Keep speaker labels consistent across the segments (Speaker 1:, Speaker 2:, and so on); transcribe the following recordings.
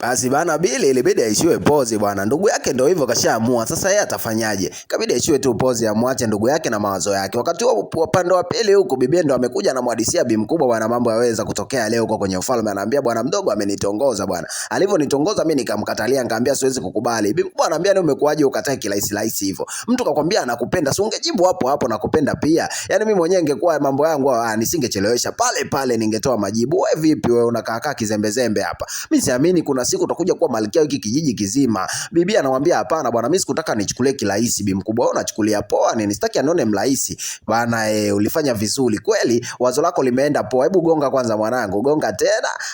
Speaker 1: Basi bana Billy ilibidi aishiwe pozi bwana. Ndugu yake ndio hivyo kashaamua. Sasa yeye atafanyaje? Kabidi aishiwe tu pozi amwache ndugu yake na mawazo yake. Wakati huo upande wa pili huko bibi ndo amekuja na mwadisia bi mkubwa bwana, mambo yaweza kutokea leo huko kwenye ufalme. Anaambia bwana mdogo amenitongoza bwana. Alivyonitongoza mimi nikamkatalia, nikamwambia siwezi kukubali. Bi mkubwa anaambia ni umekuaje ukatae kirahisi hivyo? Mtu kakwambia anakupenda, si ungejibu hapo hapo nakupenda pia. Yaani mimi mwenyewe ingekuwa mambo yangu nisingechelewesha pale pale ningetoa majibu. Wewe vipi wewe unakaa kizembezembe hapa? Mimi siamini kuna siku utakuja kuwa malkia wiki kijiji kizima. Bibi anamwambia hapana bwana, mimi sikutaka nichukulie kirahisi. Bi mkubwa wewe unachukulia poa nini? Sitaki anione mrahisi. Bwana ulifanya vizuri. Kweli wazo lako limeenda poa. Hebu gonga kwanza mwanangu.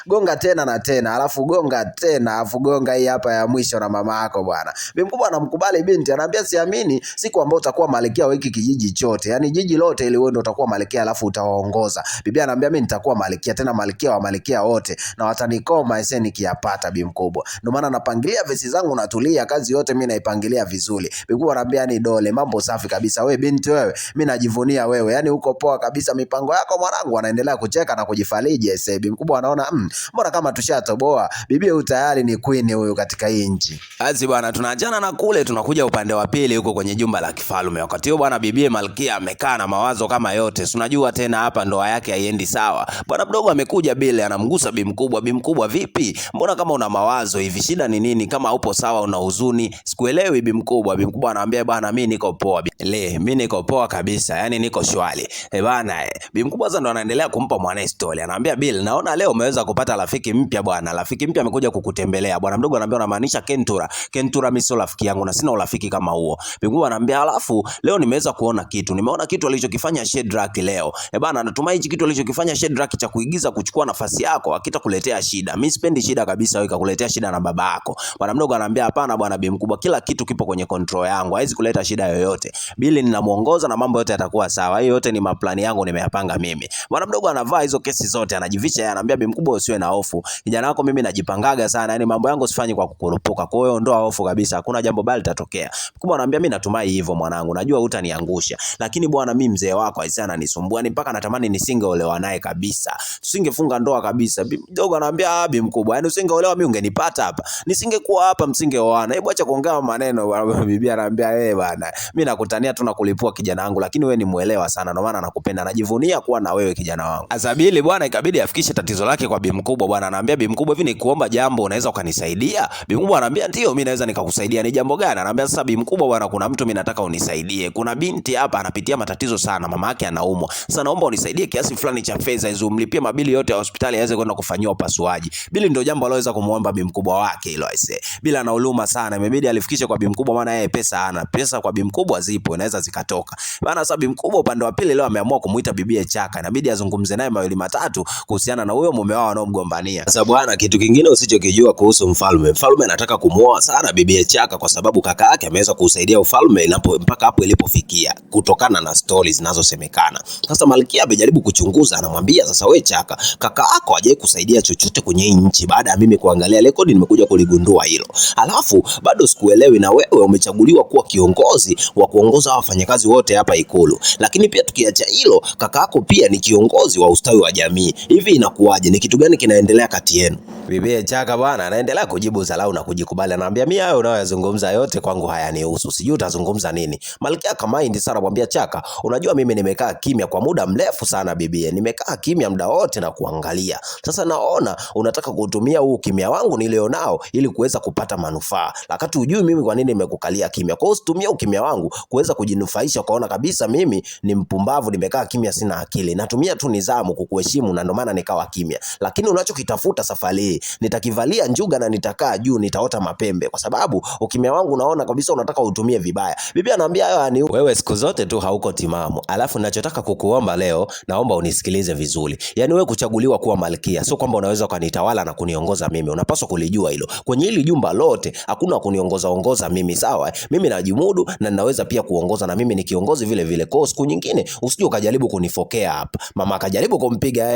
Speaker 1: Gonga tena na tena. Alafu gonga tena. Alafu gonga hii hapa ya mwisho na mama yako bwana. Bi mkubwa anamkubali binti. Anaambia siamini siku ambayo utakuwa malkia wiki kijiji chote. Yaani jiji lote ili wewe ndio utakuwa malkia alafu utawaongoza. Bibi anaambia mimi nitakuwa malkia, tena malkia wa malkia wote na watanikoma nikiyapata. Bi mkubwa ndio maana napangilia vesi zangu, natulia, kazi yote mimi naipangilia vizuri. Bi mkubwa anambia ni dole, mambo safi kabisa. Wewe binti wewe, mimi najivunia wewe. Yaani uko poa kabisa, mipango yako mwanangu. Anaendelea kucheka na kujifariji. Bi mkubwa anaona mbona kama tushatoboa. Bibi huyu tayari ni queen huyu katika hii nchi. Basi bwana tunaachana na kule, tunakuja upande wa pili huko kwenye jumba la kifalme. Wakati huo bwana bibi malkia amekaa na mawazo kama yote. Unajua tena hapa ndoa yake haiendi sawa. Bwana mdogo amekuja Bile anamgusa bi mkubwa. Bi mkubwa vipi? Mbona kama una mawazo hivi? Shida ni nini? Kama upo sawa una huzuni? Sikuelewi bi mkubwa. Bi mkubwa anamwambia bwana mimi niko poa. Mimi niko poa kabisa. Yaani niko shwari. Bwana bi mkubwa sasa ndo anaendelea kumpa mwanae story. Anamwambia Bill, naona leo umeweza kupata rafiki mpya bwana. Rafiki mpya amekuja kukutembelea. Bwana mdogo anamwambia unamaanisha Kentura? Kentura mimi sio rafiki yangu na sina urafiki kama huo. Bi mkubwa anamwambia alafu leo nimeweza kuona kitu. Nimeona kitu alichokifanya Shedrack leo. Bwana natumai hichi kitu alichokifanya Shedrack cha kuigiza kuchukua nafasi yako hakitakuletea shida. Mimi sipendi shida kabisa wewe kakuletea shida na baba yako. Bwana mdogo anamwambia hapana bwana bi mkubwa, kila kitu kipo kwenye control yangu. Haiwezi kuleta shida yoyote. Billy ninamuongoza na mambo yote yatakuwa sawa. Hiyo yote ni maplani yangu nimeyapanga mimi. Bwana mdogo anavaa hizo kesi zote, anajivisha yeye, anamwambia bi mkubwa usiwe na hofu. Kijana wako mimi najipangaga sana. Yaani mambo yangu sifanyi kwa kukurupuka. Kwa hiyo ondoa hofu kabisa. Hakuna jambo bali litatokea. Mkubwa anamwambia mimi natumai hivyo mwanangu. Najua hutaniangusha. Lakini bwana mimi mzee wako aisee ananisumbua. Ni mpaka natamani nisingeolewa naye kabisa. Tusingefunga ndoa kabisa. Bi mdogo anamwambia bi mkubwa, yaani usingeolewa mimi ungenipata hapa. Nisingekuwa hapa msingeoana. Hebu acha kuongea maneno. Bibi anamwambia bwana mimi nakutania tu na kulipua kijana wangu, lakini wewe ni muelewa sana ndio maana nakupenda. Najivunia kuwa na wewe kijana wangu. Azabili bwana ikabidi afikishe tatizo lake kwa bi mkubwa. Bwana anamwambia bi mkubwa, hivi nikuomba jambo unaweza ukanisaidia? Bi mkubwa anamwambia ndio mimi naweza nikakusaidia. Ni jambo gani? Anamwambia sasa bi mkubwa bwana kuna mtu mimi nataka unisaidie. Kuna binti hapa anapitia matatizo sana, mama yake anaumwa. Sasa naomba unisaidie kiasi fulani cha fedha hizo umlipie mabili yote ya hospitali aweze kwenda kufanyiwa upasuaji. Bili ndio jambo aloweza kumuomba bi mkubwa wake hilo aisee. Bila ana huruma sana, imebidi alifikishe kwa bi mkubwa maana yeye pesa hana. Pesa kwa bi mkubwa zipo inaweza zikatoka. Bana sasa bi mkubwa upande wa pili leo ameamua kumuita bibie Chaka. Inabidi azungumze naye mawili matatu kuhusiana na huyo mume wao wanaomgombania. Sasa bwana kitu kingine usichokijua kuhusu mfalme. Mfalme anataka kumuoa sana bibie Chaka kwa sababu kaka yake ameweza kusaidia ufalme mpaka hapo ilipofikia kutokana na stories zinazosemekana. Sasa malkia amejaribu kuchunguza, anamwambia sasa we Chaka, kaka yako hajawahi kusaidia chochote kwenye hii nchi. Baada ya mimi kuangalia rekodi nimekuja kuligundua hilo. Alafu bado sikuelewi na wewe umechaguliwa kuwa kiongozi wa kuongoza wafanyakazi wote hapa Ikulu. Lakini pia tukiacha hilo, kaka yako pia ni kiongozi wa ustawi wa jamii. Hivi inakuwaje? Ni kitu gani kinaendelea kati yenu? Bibi Chaka bwana anaendelea kujibu zalau na kujikubali. Anamwambia mimi hayo unayozungumza yote kwangu hayanihusu. Sijui utazungumza nini. Malkia kamaindi sana mwambia Chaka, unajua mimi nimekaa kimya kwa muda mrefu sana bibi. Nimekaa kimya muda wote na kuangalia. Sasa naona unataka kutumia huu kimya wangu nilionao ili kuweza kupata manufaa. Wakati hujui mimi kwa nini nimekukalia kimya. Kwa hiyo usitumie ukimya wangu kuweza kujinufaisha ukaona kabisa mimi ni mpumbavu nimekaa kimya sina akili. Natumia tu nidhamu kukuheshimu na ndio maana nikawa kimya. Lakini unachokitafuta safari nitakivalia njuga na nitakaa juu nitaota mapembe kwa sababu ukimya wangu unaona kabisa unataka utumie vibaya. Bibi anamwambia yani wewe siku zote tu hauko timamu. Alafu ninachotaka kukuomba leo naomba unisikilize vizuri. Yaani wewe kuchaguliwa kuwa malkia sio kwamba unaweza kunitawala na kuniongoza mimi. Unapaswa kulijua hilo. Kwenye hili jumba lote hakuna kuniongoza mimi sawa. Mimi najimudu na ninaweza pia kuongoza na mimi ni kiongozi vile vile. Kwa siku nyingine usije ukajaribu kunifokea hapa. Mama akajaribu kumpiga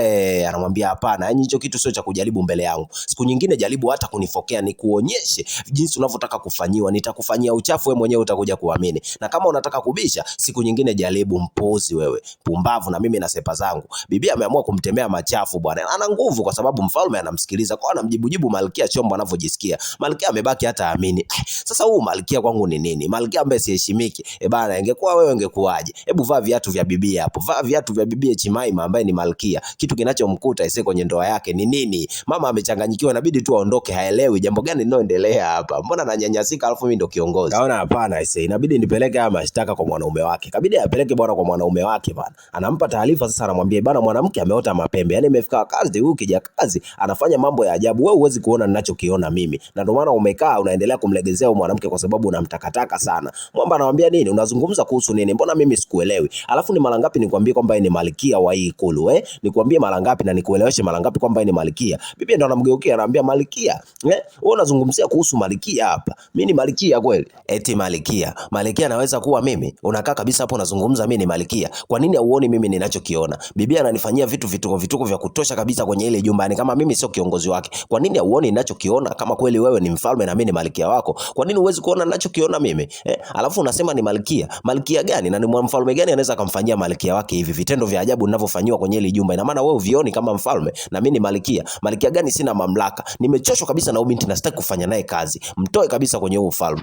Speaker 1: anamwambia hapana. Yaani hicho kitu sio cha kujaribu mbele yangu. Siku nyingine jaribu hata kunifokea nikuonyeshe jinsi unavyotaka kufanyiwa. Nitakufanyia uchafu wewe mwenyewe utakuja kuamini. Na kama unataka kubisha siku nyingine jaribu mpozi wewe. Pumbavu na mimi na sepa zangu. Bibi ameamua kumtemea machafu bwana. Ana nguvu kwa sababu mfalme anamsikiliza. Kwa anamjibu Malkia chombo anavyojisikia. Malkia amebaki hata amini. Sasa huu Malkia kwangu ni nini? Malkia ambaye siheshimiki. Bana, ingekuwa wewe ungekuaje? Hebu vaa viatu vya bibi hapo. Vaa viatu vya bibi Chimaima ambaye ni Malkia. Kitu kinachomkuta ise kwenye ndoa yake ni nini? Mama amechanganyikiwa, inabidi tu aondoke, haelewi jambo gani linaloendelea hapa. Mbona ananyanyasika alafu mimi ndo kiongozi? Naona hapana ise, inabidi nipeleke haya mashtaka kwa mwanaume wake. Kabidi apeleke bwana kwa mwanaume wake bwana. Anampa taarifa sasa, anamwambia bwana, mwanamke ameota mapembe. Yaani imefika wakati huyu kijakazi anafanya mambo ya ajabu. Wewe huwezi kuona ninachokiona mimi. Na ndio maana umekaa unaendelea kumlegezea mwanamke kwa sababu unamtakataka sana. Mwamba anamwambia nini? Unazungumza kuhusu nini? Mbona mimi sikuelewi? Alafu ni mara ngapi nikwambie kwamba yeye ni Malkia wa hii ikulu Nikwambie mara ngapi na nikueleweshe mara ngapi kwamba yeye ni Malkia? Bibi ndo anamgeukia anamwambia Malkia. Wewe unazungumzia kuhusu Malkia hapa. Mimi ni Malkia kweli? Eti Malkia. Malkia anaweza kuwa mimi? Unakaa kabisa hapo unazungumza mimi ni Malkia. Kwa nini hauoni mimi ninachokiona? Bibi ananifanyia vituko vya kutosha kabisa kwenye ile jumba. Ni kama mimi sio kiongozi wake. Kwa nini hauoni ninachokiona? Kama kweli wewe ni mfalme na mimi ni Malkia wako, kwa nini huwezi kuona ninachokiona mimi? Alafu unasema ni Malkia. Malkia gani? Na ni mfalme gani anaweza kumfanyia Malkia wake hivi vitendo vya ajabu ninavyofanywa kwenye ile jumba? Ina maana wewe uvioni kama mfalme na mimi ni Malkia. Malkia gani? Sina mamlaka. Nimechoshwa kabisa na huyu binti na sitaki kufanya naye kazi. Mtoe kabisa kwenye huu ufalme.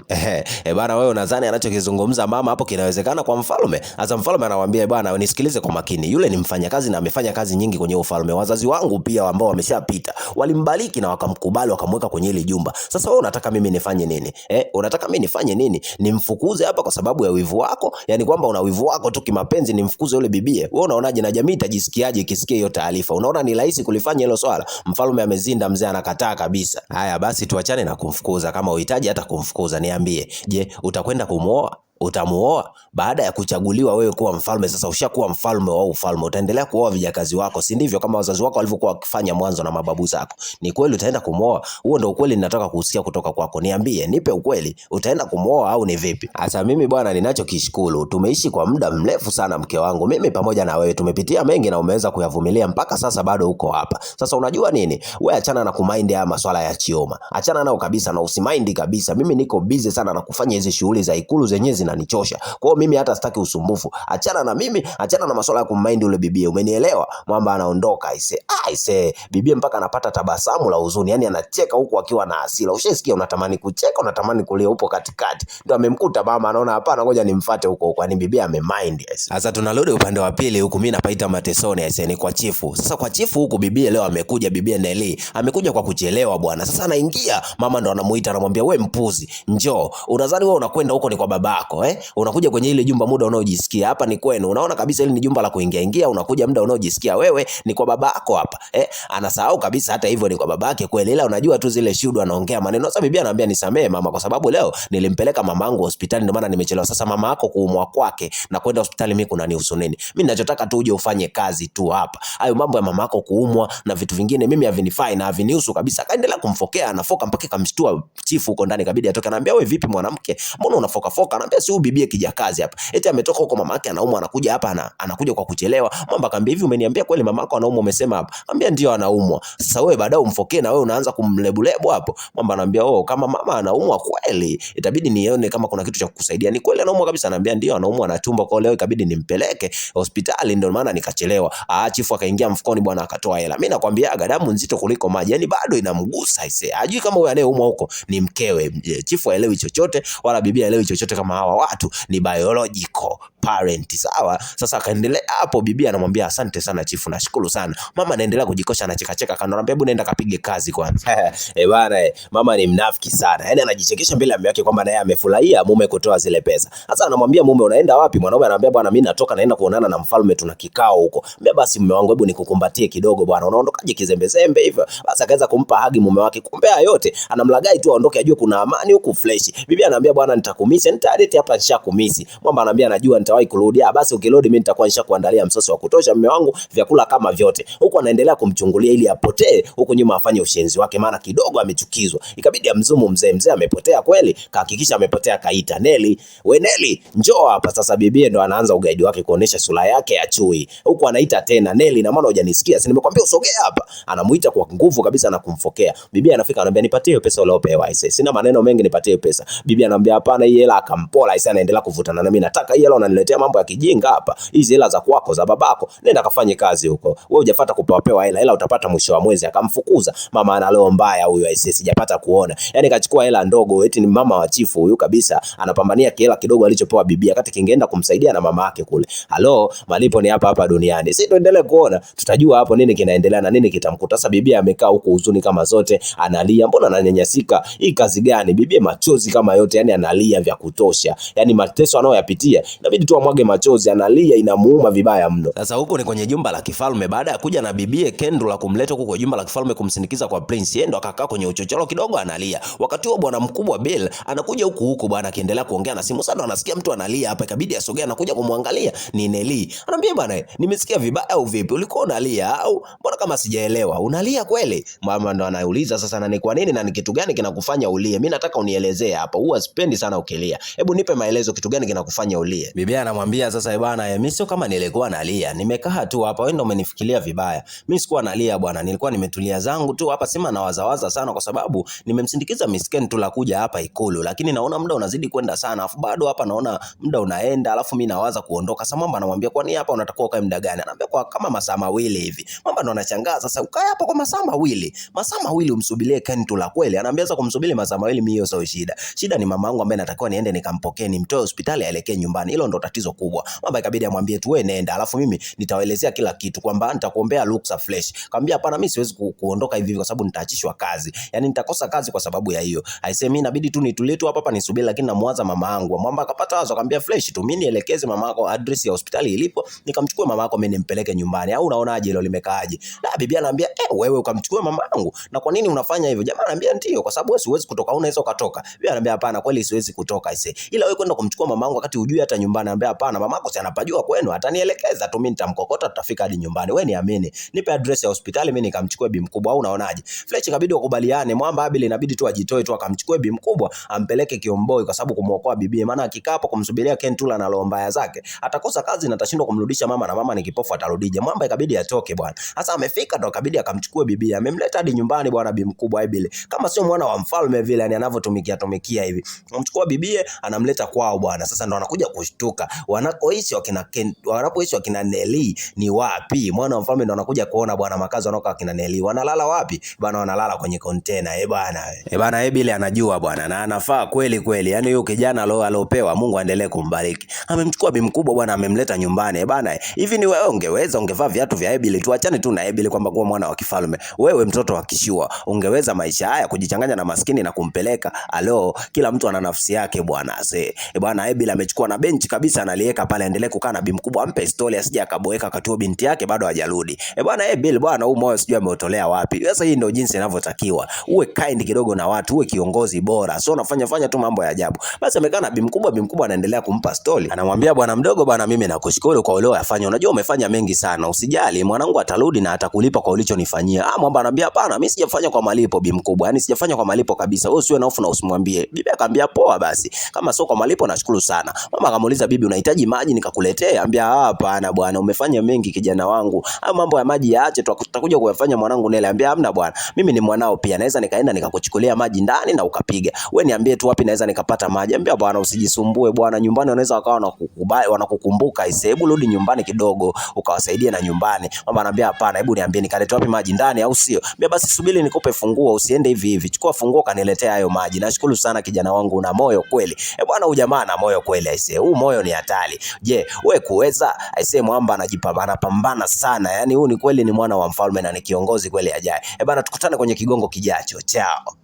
Speaker 1: Bana, wewe unadhani anachokizungumza mama hapo kinawezekana kwa mfalme? Asa mfalme anawaambia bwana, nisikilize kwa makini. Yule ni mfanyakazi na amefanya kazi nyingi kwenye ufalme. Wazazi wangu pia ambao wameshapita walimbariki na wakamkubali, wakamweka kwenye ile jumba. Sasa wewe unataka mimi nifanye nini? Unataka mimi nifanye nini? Nimfukuze hapa kwa sababu ya wivu wako? Yaani kwamba una wivu wako tu kimapenzi nimfukuze yule bibie? Wewe unaonaje na jamii itajisikiaje ikisikia hiyo taarifa? Unaona ni rahisi kulifanya hilo swala? Mfalme amezinda, mzee anakataa kabisa. Haya basi tuachane na kumfukuza. Kama uhitaji hata kumfukuza niambie. Je, utakwenda kumuoa? Utamuoa baada ya kuchaguliwa wewe kuwa mfalme? Sasa ushakuwa mfalme wa ufalme, utaendelea kuoa vijakazi wako, si ndivyo? Kama wazazi wako walivyokuwa wakifanya mwanzo na mababu zako. Ni kweli utaenda kumuoa? Huo ndio ukweli ninataka kusikia kutoka kwako. Niambie, nipe ukweli. Utaenda kumuoa au ni vipi? Sasa mimi bwana, ninachokishukuru, tumeishi kwa muda mrefu sana mke wangu. Mimi pamoja na wewe tumepitia mengi na umeweza kuyavumilia mpaka sasa bado uko hapa. Sasa unajua nini? Wewe achana na kumind haya masuala ya Chioma. Achana nao kabisa na usimind kabisa. Mimi niko busy sana na kufanya hizi shughuli za ikulu zenyewe zinanichosha. Kwa hiyo mimi hata sitaki usumbufu. Achana na mimi, achana na masuala ya kummind yule bibie. Umenielewa? Mwamba anaondoka aise. Bibie mpaka anapata tabasamu la huzuni. Yaani anacheka huku akiwa na hasira. Ushasikia unatamani kucheka, unatamani kulia, upo katikati. Ndio amemkuta mama, anaona hapana, ngoja nimfuate huko kwani bibie amemind. Sasa tunarudi upande wa pili huku, mimi napaita matesoni ni kwa chifu. Sasa kwa chifu huku bibie leo amekuja, bibie Neli amekuja kwa kuchelewa bwana. Sasa anaingia, mama ndo anamuita, anamwambia wewe mpuzi, njoo. Unadhani wewe unakwenda huko ni kwa babako unakuja kwenye ile jumba muda unaojisikia. Hapa ni kwenu. Unaona kabisa hili ni jumba la kuingia, unakuja muda unaojisikia. Wewe ni kwa babako hapa. Anasahau kabisa hata hivyo ni kwa babake kweli, ila unajua tu zile shuhuda anaongea maneno. Sasa bibi anamwambia nisamee mama, kwa sababu leo nilimpeleka mamangu hospitali ndio maana nimechelewa. Sasa mama yako kuumwa kwake na kwenda hospitali mimi kunanihusu nini? Mimi ninachotaka tu uje ufanye kazi tu hapa. Hayo mambo ya mama yako kuumwa na vitu vingine mimi havinifai na havinihusu kabisa. Akaendelea kumfokea, anafoka mpaka kamshtua chifu huko ndani, kabidi atoke. Anambia wewe vipi mwanamke? Mbona unafoka foka? Anambia si huyu bibie kijakazi hapa. Eti ametoka huko mama yake anaumwa, anakuja hapa anakuja kwa kuchelewa. Mwamba akamwambia hivi umeniambia kweli mama yako anaumwa umesema hapa? Anambia ndio anaumwa. Sasa wewe baadaye umfokee na wewe unaanza kumlebulebu hapo. Mwamba anambia kama mama anaumwa kweli itabidi nione kama kuna kitu cha kukusaidia. Ni kweli anaumwa kabisa? Anambia ndio anaumwa na tumbo, kwa leo ikabidi nimpeleke hospitali ndio maana nikachelewa. Chifu akaingia mfukoni bwana akatoa hela. Mimi nakwambiaga damu nzito kuliko maji. Yaani bado inamgusa hajui kama huyo anayeumwa huko ni mkewe. Chifu haelewi chochote wala bibi haelewi chochote kama hawa watu ni biological parent, sawa? Sasa akaendelea hapo, bibi anamwambia asante sana chifu, nashukuru sana. Mama anaendelea kujikosha, anacheka cheka, kanamwambia hebu nenda kapige kazi kwanza. Bwana mama ni mnafiki sana. Yaani anajichekesha mbele ya mume wake kwamba naye amefurahia mume kutoa zile pesa. Sasa anamwambia mume unaenda wapi? Mwanaume anamwambia bwana mimi natoka naenda kuonana na mfalme, tuna kikao huko. Mbona basi mume wangu hebu nikukumbatie kidogo bwana. Unaondokaje kizembezembe hivyo? Basi akaanza kumpa hagi mume wake. Kumbe yote anamlagai tu aondoke ajue kuna amani huku fresh. Bibi anamwambia bwana nitakumisi, nitalete hapa nishakumisi. Mwamba anamwambia najua nitawahi kurudi. Basi ukirudi mimi nitakuwa nishakuandalia msosi wa kutosha mume wangu, vyakula kama vyote. Huko anaendelea kumchungulia ili apotee, huko nyuma afanye ushenzi wake maana kidogo amechukizwa. Ikabidi amzumu mzee amepotea kweli, kahakikisha amepotea, kaita Neli, we Neli njoo hapa. Sasa bibie ndo anaanza ugaidi wake kuonesha sura yake ya chui. Huko anaita tena Neli, na maana hujanisikia? Si nimekwambia usogee hapa. Anamuita kwa nguvu kabisa na kumfokea. Bibie anafika anamwambia nipatie hiyo pesa uliopewa. Sina maneno mengi, nipatie hiyo pesa. Bibie anamwambia hapana, hii hela. Akampola aisee anaendelea kuvutana na mimi, nataka hii hela unaniletea mambo ya kijinga hapa. Hizi hela za kwako za babako, nenda kafanye kazi huko. Wewe hujafuata kupewa hela utapata mwisho wa mwezi. Akamfukuza. Mama ana leo mbaya huyu aisee, sijapata kuona. Yani kachukua hela ndogo, eti ni mama wa chifu huyu kabisa, anapambania hela kidogo alichopewa bibi, wakati kingeenda kumsaidia na mama yake kule. Halo, malipo ni hapa duniani. Sisi tuendelee kuona, tutajua hapo nini kinaendelea na nini kitamkuta. Sasa bibi amekaa huko huzuni kama zote, analia. Mbona ananyanyasika? Hii kazi gani? Bibi machozi kama yote, yani analia vya kutosha. Yani mateso anayoyapitia, inabidi tu amwage machozi, analia, inamuuma vibaya mno. Sasa huko ni kwenye jumba la kifalme, baada ya kuja na bibie Kendall kumleta huko kwa jumba la kifalme kumsindikiza kwa prince, yeye ndo akakaa kwenye uchochoro kidogo analia. Wakati huo bwana mkubwa Bill anakuja huku bwana, akiendelea kuongea na simu. Sasa anasikia mtu analia hapa, ikabidi asogea na kuja kumwangalia. Ni Nelly. Anamwambia bwana, nimesikia vibaya au vipi? Ulikuwa unalia au mbona kama sijaelewa? Unalia kweli? Mama ndo anauliza sasa, na ni kwa nini na ni kitu gani kinakufanya ulie? Mimi nataka unielezee hapa. Huwa sipendi sana ukilia. Hebu nipe maelezo, kitu gani kinakufanya ulie? Bibi anamwambia sasa, bwana mimi sio kama nilikuwa nalia. Nimekaa tu hapa, wewe ndo umenifikiria vibaya. Mimi sikuwa nalia bwana, nilikuwa nimetulia zangu tu hapa, sima na wazawaza sana kwa sababu nimemsindikiza Miss Ken tu la kuja hapa Ikulu, lakini naona muda unazidi kwenda sana, afu bado hapa naona muda unaenda, alafu mimi nawaza kuondoka. Sasa mama anamwambia, kwani hapa unatakiwa ukae muda gani? Anambia kwa kama masaa mawili hivi. Mama ndo anashangaa, sasa ukae hapa kwa masaa mawili? Masaa mawili umsubirie Ken tu la kweli? Anambia sasa kumsubiri masaa mawili mimi hiyo sio shida. Shida ni mamangu ambaye natakiwa niende nikampokee, nimtoe hospitali aelekee nyumbani. Hilo ndo tatizo kubwa. Mama ikabidi amwambie tu wewe nenda, alafu mimi nitawaelezea kila kitu kwamba nitakuombea ruksa fresh. Kaambia hapana, mimi siwezi kuondoka hivi kwa sababu nitaachishwa kazi. Yaani nitakosa kazi kwa sababu ya hiyo. Aisee mimi inabidi tu nitulie tu hapa nisubiri, lakini namwaza mama yangu. Mwamba akapata wazo, akamwambia fresh tu, mimi nielekeze mama yako address ya hospitali ilipo, nikamchukue mama yako mimi nimpeleke nyumbani. Au unaonaje hilo limekaaje? Na bibi anamwambia wewe ukamchukue mama yangu? Na kwa nini unafanya hivyo? Jamaa anamwambia ndio, kwa sababu wewe siwezi kutoka, unaweza ukatoka. Bibi anamwambia hapana, kweli siwezi kutoka aisee. Ila wewe kwenda kumchukua mama yangu wakati hujui hata nyumbani. Anamwambia hapana, mama yako si anapajua kwenu, atanielekeza tu, mimi nitamkokota, tutafika hadi nyumbani. Wewe niamini, nipe address ya hospitali mimi nikamchukue bi mkubwa. Au unaonaje? Fletch ikabidi wakubaliane. Mwamba Abil inabidi tu ajitoe tu akamchukue bi mkubwa ampeleke Kiomboi, kwa sababu kumuokoa bibi, maana akikaa hapo kumsubiria Ken Tula na lombaya zake atakosa kazi na atashindwa kumrudisha mama, na mama ni kipofu atarudije? Mwamba ikabidi atoke bwana. Sasa amefika ndo ikabidi akamchukue bibi, amemleta hadi nyumbani bwana bi mkubwa Abil, kama sio mwana wa mfalme vile, yani anavyotumikia hivi. Amchukua bibi anamleta kwao bwana. Sasa ndo anakuja kushtuka wanakoishi wakina Ken, wanapoishi wakina Nelly ni wapi? Mwana wa mfalme ndo anakuja kuona bwana makazi wanaokaa wakina Nelly wanalala wapi bwana? Wanalala kwenye container. Bwana Abil anajua bwana na anafaa kweli. Yani huyo kijana alopewa, Mungu aendelee kumbariki. Amemchukua bi mkubwa bwana, amemleta nyumbani. Bwana hivi ni wewe ungevaa viatu vya Abil? Tuachane tu na Abil kwamba kuwa mwana wa kifalme. Wewe mtoto wa kishua, ungeweza maisha haya kujichanganya na maskini na kumpeleka? Kila mtu ana nafsi yake bwana. Bwana Abil amechukua na benchi kabisa, analiweka pale, endelee kukaa na bi mkubwa, ampe story asije akaboeka katuo binti yake bado hajarudi. Bwana Abil bwana, huu moyo sijui ameutolea wapi. Sasa hii ndio jinsi inavyotakiwa. Uwe kind kidogo na watu, uwe kiongozi bora. So unafanya tu mambo ya ajabu. Basi amekaa na bi mkubwa anaendelea kumpa story. Anamwambia bwana mdogo bwana, mimi nakushukuru kwa uliyofanya. Unajua umefanya mengi sana. Usijali, mwanangu atarudi na atakulipa kwa ulichonifanyia. Mwamba anambia hapana, mimi sijafanya kwa malipo bi mkubwa. Yaani sijafanya kwa malipo kabisa. Wewe usiwe na hofu na usimwambie. Bibi akamwambia poa basi. Kama sio kwa malipo nashukuru sana. Mama akamuuliza bibi, unahitaji maji nikakuletea? Ambia hapana bwana, umefanya mengi kijana wangu. Hayo mambo ya maji yaache, tutakuja kuyafanya mwanangu Nele. Ambia hamna bwana, mimi ni mwanao pia, naweza nikaenda nikakuchukulia maji ndani na ukapiga. Wewe niambie tu wapi naweza nikapata maji. Ambia bwana, usijisumbue bwana, nyumbani wanaweza wakawa wanakukumbuka. Hebu rudi nyumbani kidogo ukawasaidie na nyumbani. Mama anambia hapana, hebu niambie nikalete wapi maji ndani au sio? Ambia basi subiri nikupe funguo, usiende hivi. Chukua funguo kaniletea hayo maji. Nashukuru sana kijana wangu, una moyo kweli. Bwana huyu jamaa ana moyo kweli huu moyo ni hatari. Je, wewe kuweza? Mwamba anapambana sana. Yani huyu ni kweli ni mwana wa mfalme na ni kiongozi kweli ajaye. Bwana tukutane kwenye kigongo kijacho. Chao.